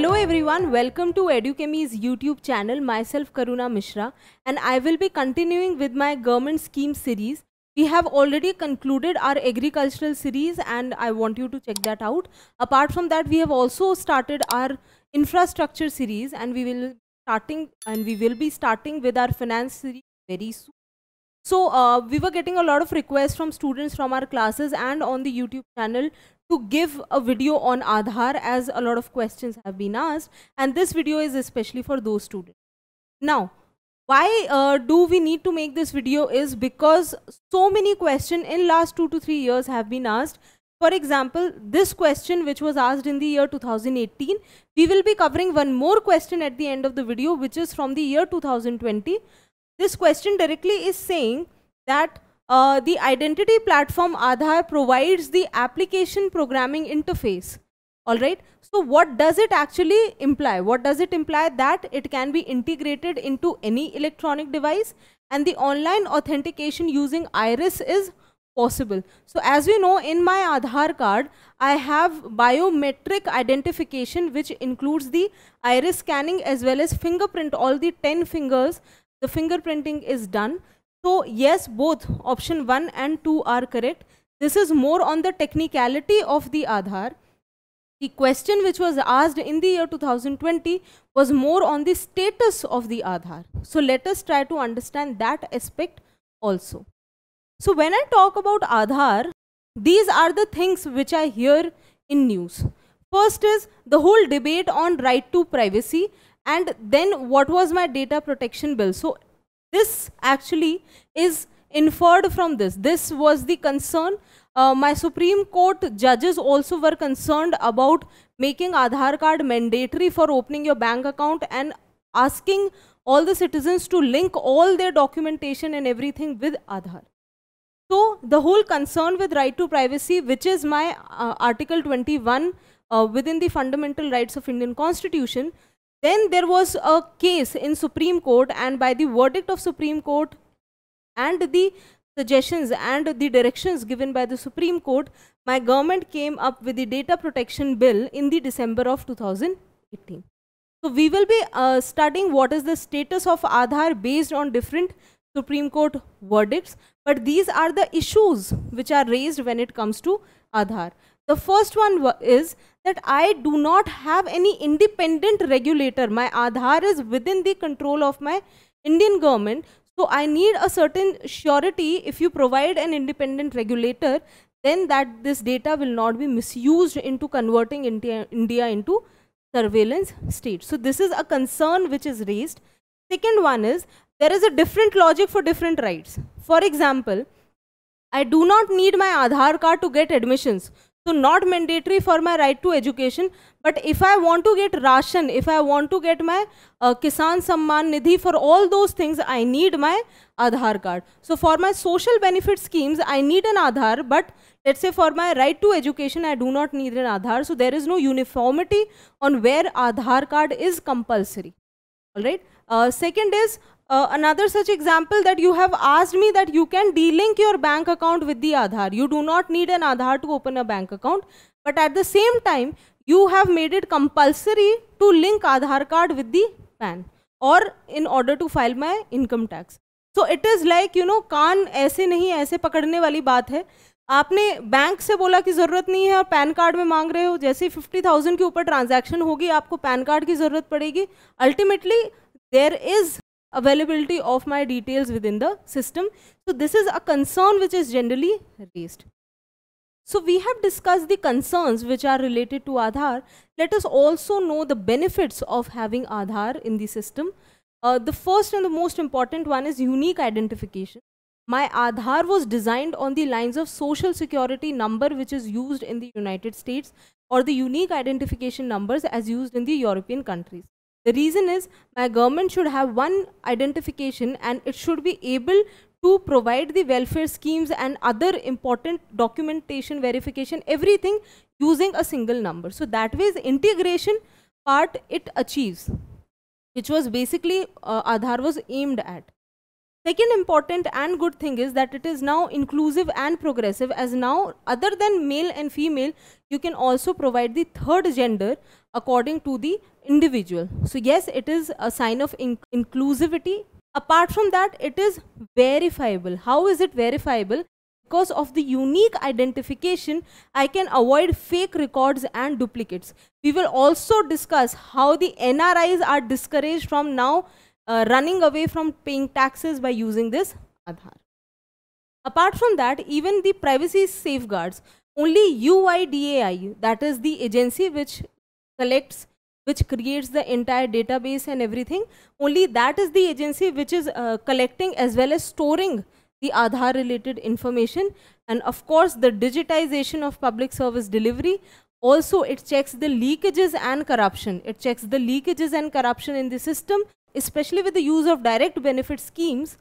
Hello everyone, welcome to Educhemy's YouTube channel. Myself Karuna Mishra, and I will be continuing with my government scheme series. We have already concluded our agricultural series and I want you to check that out. Apart from that, we have also started our infrastructure series and we will be starting with our finance series very soon. So we were getting a lot of requests from students from our classes and on the YouTube channel to give a video on Aadhaar, as a lot of questions have been asked, and this video is especially for those students. Now, why do we need to make this video is because so many questions in last 2 to 3 years have been asked. For example, this question which was asked in the year 2018, we will be covering one more question at the end of the video, which is from the year 2020. This question directly is saying that the identity platform Aadhaar provides the application programming interface. Alright, so what does it actually imply? What does it imply? That it can be integrated into any electronic device and the online authentication using iris is possible. So as we know, in my Aadhaar card, I have biometric identification which includes the iris scanning as well as fingerprint, all the 10 fingers, the fingerprinting is done. So yes, both option 1 and 2 are correct. This is more on the technicality of the Aadhaar. The question which was asked in the year 2020 was more on the status of the Aadhaar. So let us try to understand that aspect also. So when I talk about Aadhaar, these are the things which I hear in news. First is the whole debate on right to privacy, and then what was my data protection bill. So this actually is inferred from this. This was the concern. My Supreme Court judges also were concerned about making Aadhaar card mandatory for opening your bank account and asking all the citizens to link all their documentation and everything with Aadhaar. So the whole concern with right to privacy, which is my Article 21 within the fundamental rights of Indian Constitution. Then there was a case in Supreme Court, and by the verdict of Supreme Court and the suggestions and the directions given by the Supreme Court, my government came up with the data protection bill in the December of 2018. So we will be studying what is the status of Aadhaar based on different Supreme Court verdicts, but these are the issues which are raised when it comes to Aadhaar. The first one is that I do not have any independent regulator. My Aadhaar is within the control of my Indian government. So I need a certain surety. If you provide an independent regulator, then that this data will not be misused into converting India into surveillance state. So this is a concern which is raised. Second one is there is a different logic for different rights. For example, I do not need my Aadhaar card to get admissions. So not mandatory for my right to education, but if I want to get ration, if I want to get my Kisan Samman Nidhi, for all those things, I need my Aadhaar card. So for my social benefit schemes, I need an Aadhaar, but let's say for my right to education, I do not need an Aadhaar. So there is no uniformity on where Aadhaar card is compulsory. All right. Second is another such example that you have asked me that you can delink your bank account with the Aadhaar. You do not need an Aadhaar to open a bank account, but at the same time, you have made it compulsory to link Aadhaar card with the PAN or in order to file my income tax. So it is like, you know, कान ऐसे नहीं ऐसे पकड़ने वाली बात है. आपने bank से बोला कि ज़रूरत नहीं है और पैन कार्ड में मांग रहे हो, जैसे 50,000 के ऊपर ट्रांजैक्शन होगी आपको पैन कार्ड की ज़रूरत पड़ेगी. Ultimately, there is availability of my details within the system. So this is a concern which is generally raised. So we have discussed the concerns which are related to Aadhaar. Let us also know the benefits of having Aadhaar in the system. The first and the most important one is unique identification. My Aadhaar was designed on the lines of social security number which is used in the United States or the unique identification numbers as used in the European countries. The reason is my government should have one identification and it should be able to provide the welfare schemes and other important documentation, verification, everything using a single number. So that way the integration part it achieves, which was basically Aadhaar was aimed at. Second important and good thing is that it is now inclusive and progressive, as now other than male and female, you can also provide the third gender according to the individual. So yes, it is a sign of inclusivity. Apart from that, it is verifiable. How is it verifiable? Because of the unique identification, I can avoid fake records and duplicates. We will also discuss how the NRIs are discouraged from now running away from paying taxes by using this Aadhaar. Apart from that, even the privacy safeguards, only UIDAI, that is the agency which collects, which creates the entire database and everything, only that is the agency which is collecting as well as storing the Aadhaar related information. And of course, the digitization of public service delivery, also it checks the leakages and corruption. It checks the leakages and corruption in the system, especially with the use of direct benefit schemes.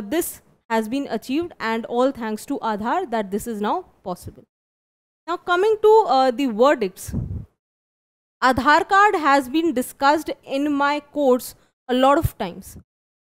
This has been achieved, and all thanks to Aadhaar that this is now possible. Now coming to the verdicts. Aadhaar card has been discussed in my course a lot of times.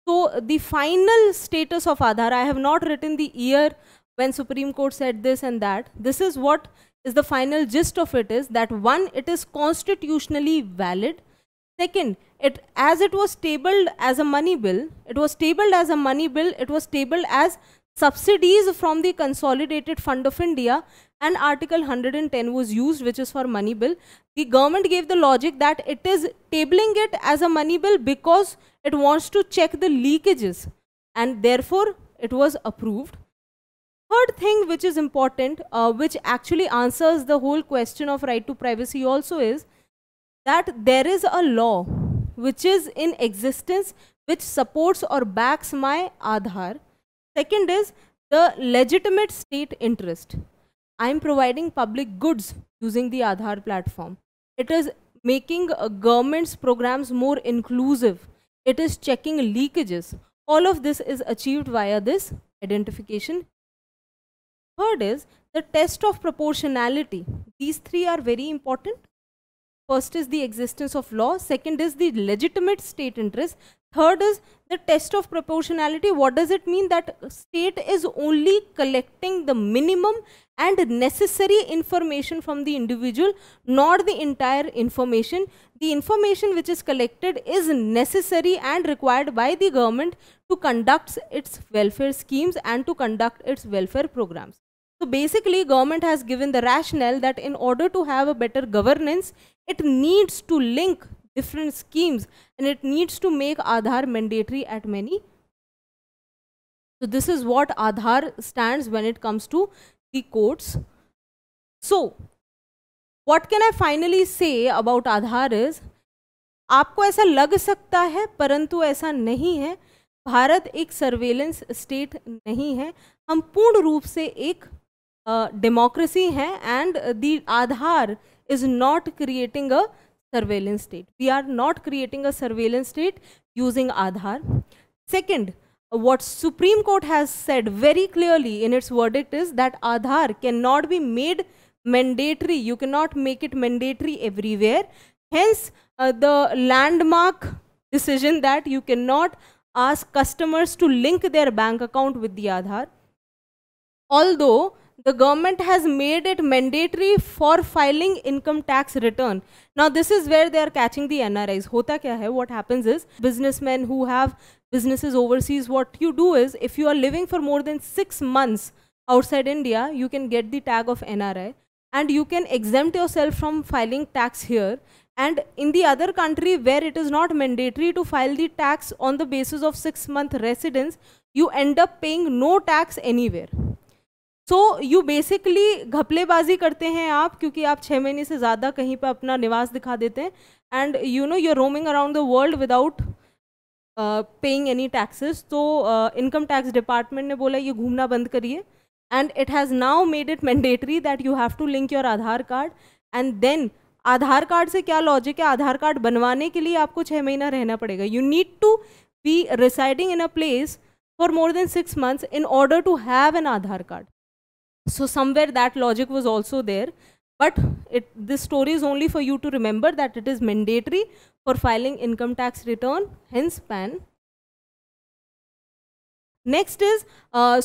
So the final status of Aadhaar, I have not written the year when Supreme Court said this and that. This is what is the final gist of it, is that one, it is constitutionally valid. Second, as it was tabled as a money bill, it was tabled as subsidies from the Consolidated Fund of India, and Article 110 was used, which is for money bill. The government gave the logic that it is tabling it as a money bill because it wants to check the leakages, and therefore it was approved. Third thing which is important, which actually answers the whole question of right to privacy also, is that there is a law which is in existence which supports or backs my Aadhaar. Second is the legitimate state interest. I am providing public goods using the Aadhaar platform. It is making government's programs more inclusive. It is checking leakages. All of this is achieved via this identification. Third is the test of proportionality. These three are very important. First is the existence of law. Second is the legitimate state interest. Third is the test of proportionality. What does it mean? That state is only collecting the minimum and necessary information from the individual, not the entire information. The information which is collected is necessary and required by the government to conduct its welfare schemes and to conduct its welfare programs. So basically, government has given the rationale that in order to have a better governance, it needs to link different schemes and it needs to make Aadhaar mandatory at many. So this is what Aadhaar stands when it comes to the courts. So what can I finally say about Aadhaar is, आपको ऐसा लग सकता है परंतु ऐसा नहीं है. भारत एक सर्वेलेंस स्टेट नहीं है, हम पूर्ण रूप से एक डेमोक्रेसी है, and the Aadhaar is not creating a surveillance state. We are not creating a surveillance state using Aadhaar. Second, what Supreme Court has said very clearly in its verdict is that Aadhaar cannot be made mandatory. You cannot make it mandatory everywhere. Hence, the landmark decision that you cannot ask customers to link their bank account with the Aadhaar. Although the government has made it mandatory for filing income tax return. Now this is where they are catching the NRIs. Hota kya hai? What happens is, businessmen who have businesses overseas, what you do is, if you are living for more than 6 months outside India, you can get the tag of NRI and you can exempt yourself from filing tax here. And in the other country where it is not mandatory to file the tax on the basis of 6-month residence, you end up paying no tax anywhere. So you basically घपलेबाजी करते हैं आप, क्योंकि आप 6 महीने से ज़्यादा कहीं पर अपना निवास दिखा देते हैं, and you know you're roaming around the world without paying any taxes. तो income tax department ने बोला ये घूमना बंद करिए, and it has now made it mandatory that you have to link your Aadhaar card. And then Aadhaar card से क्या logic है, आधार कार्ड बनवाने के लिए आपको 6 महीना रहना पड़ेगा. You need to be residing in a place for more than 6 months in order to have an Aadhaar card. So somewhere that logic was also there, but this story is only for you to remember that it is mandatory for filing income tax return, hence PAN. Next is,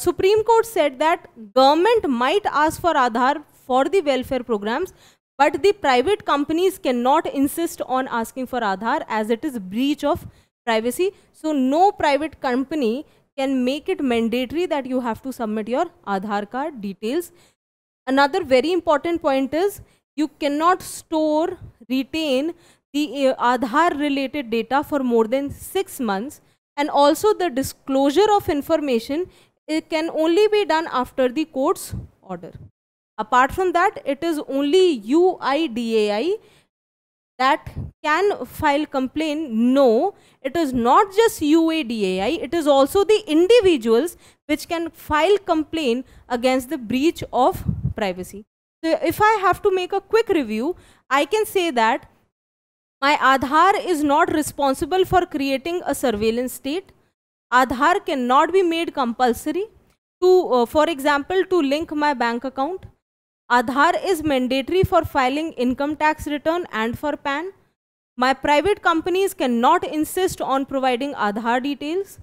Supreme Court said that government might ask for Aadhaar for the welfare programs, but the private companies cannot insist on asking for Aadhaar as it is breach of privacy. So no private company can make it mandatory that you have to submit your Aadhaar card details. Another very important point is, you cannot store, retain the Aadhaar related data for more than 6 months, and also the disclosure of information, it can only be done after the court's order. Apart from that, it is only UIDAI that can file complaint. No, it is not just UIDAI, it is also the individuals which can file complaint against the breach of privacy. So if I have to make a quick review, I can say that my Aadhaar is not responsible for creating a surveillance state. Aadhaar cannot be made compulsory to, for example, to link my bank account. Aadhaar is mandatory for filing income tax return and for PAN. My private companies cannot insist on providing Aadhaar details.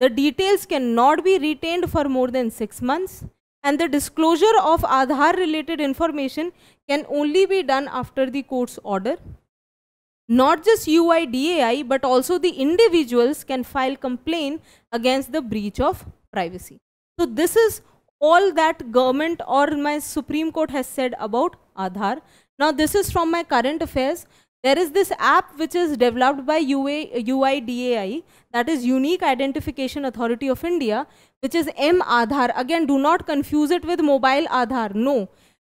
The details cannot be retained for more than 6 months. And the disclosure of Aadhaar related information can only be done after the court's order. Not just UIDAI, but also the individuals can file complaint against the breach of privacy. So this is all that government or my Supreme Court has said about Aadhaar. Now this is from my current affairs. There is this app which is developed by UIDAI, that is Unique Identification Authority of India, which is mAadhaar. Again, do not confuse it with mobile Aadhaar. No,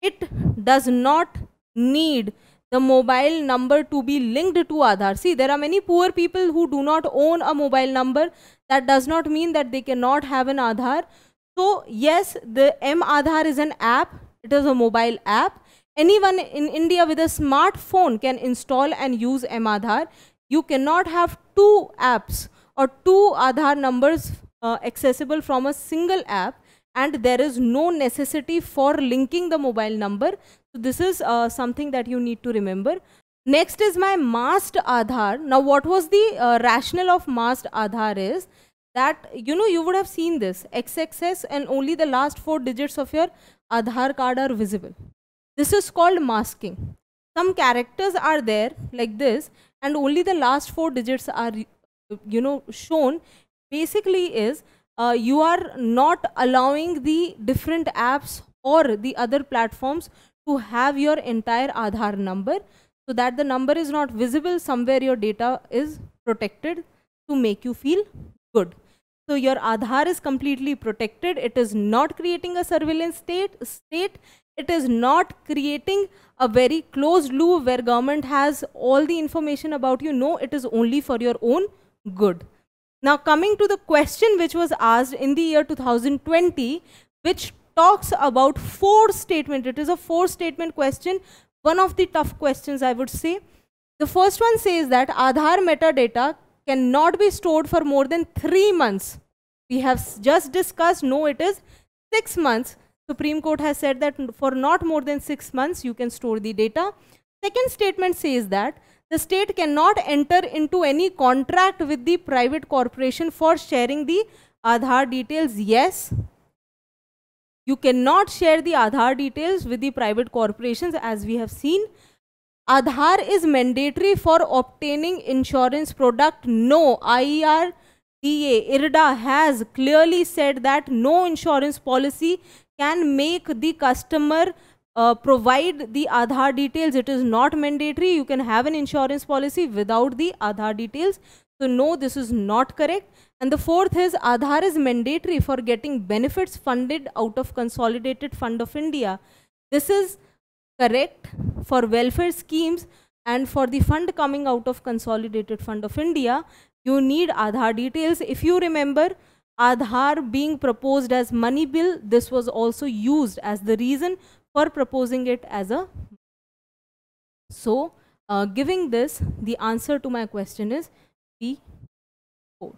it does not need the mobile number to be linked to Aadhaar. See, there are many poor people who do not own a mobile number. That does not mean that they cannot have an Aadhaar. So yes, the mAadhaar is an app. It is a mobile app. Anyone in India with a smartphone can install and use mAadhaar. You cannot have 2 apps or 2 Aadhaar numbers accessible from a single app, and there is no necessity for linking the mobile number. So this is something that you need to remember. Next is my masked Aadhaar. Now what was the rationale of masked Aadhaar is that, you would have seen this XXS and only the last 4 digits of your Aadhaar card are visible. This is called masking. Some characters are there like this and only the last 4 digits are shown. Basically is you are not allowing the different apps or the other platforms to have your entire Aadhaar number, so that the number is not visible. Somewhere your data is protected to make you feel good. So your Aadhaar is completely protected. It is not creating a surveillance state. It is not creating a very closed loop where government has all the information about you. No, it is only for your own good. Now coming to the question which was asked in the year 2020, which talks about 4 statement. It is a 4 statement question. One of the tough questions, I would say. The first one says that Aadhaar metadata cannot be stored for more than 3 months. We have just discussed, no, it is 6 months. Supreme Court has said that for not more than 6 months you can store the data. Second statement says that the state cannot enter into any contract with the private corporation for sharing the Aadhaar details. Yes, you cannot share the Aadhaar details with the private corporations, as we have seen. Aadhaar is mandatory for obtaining insurance product. No, IRDA has clearly said that no insurance policy can make the customer provide the Aadhaar details. It is not mandatory. You can have an insurance policy without the Aadhaar details. So no, this is not correct. And the fourth is Aadhaar is mandatory for getting benefits funded out of Consolidated Fund of India. This is correct for welfare schemes, and for the fund coming out of Consolidated Fund of India, you need Aadhaar details. If you remember, Aadhaar being proposed as money bill, this was also used as the reason for proposing it as a. So giving this, the answer to my question is P4.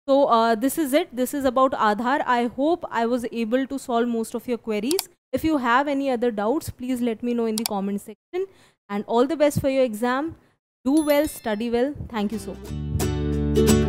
So this is it. This is about Aadhaar. I hope I was able to solve most of your queries. If you have any other doubts, please let me know in the comment section. And all the best for your exam. Do well, study well. Thank you so much.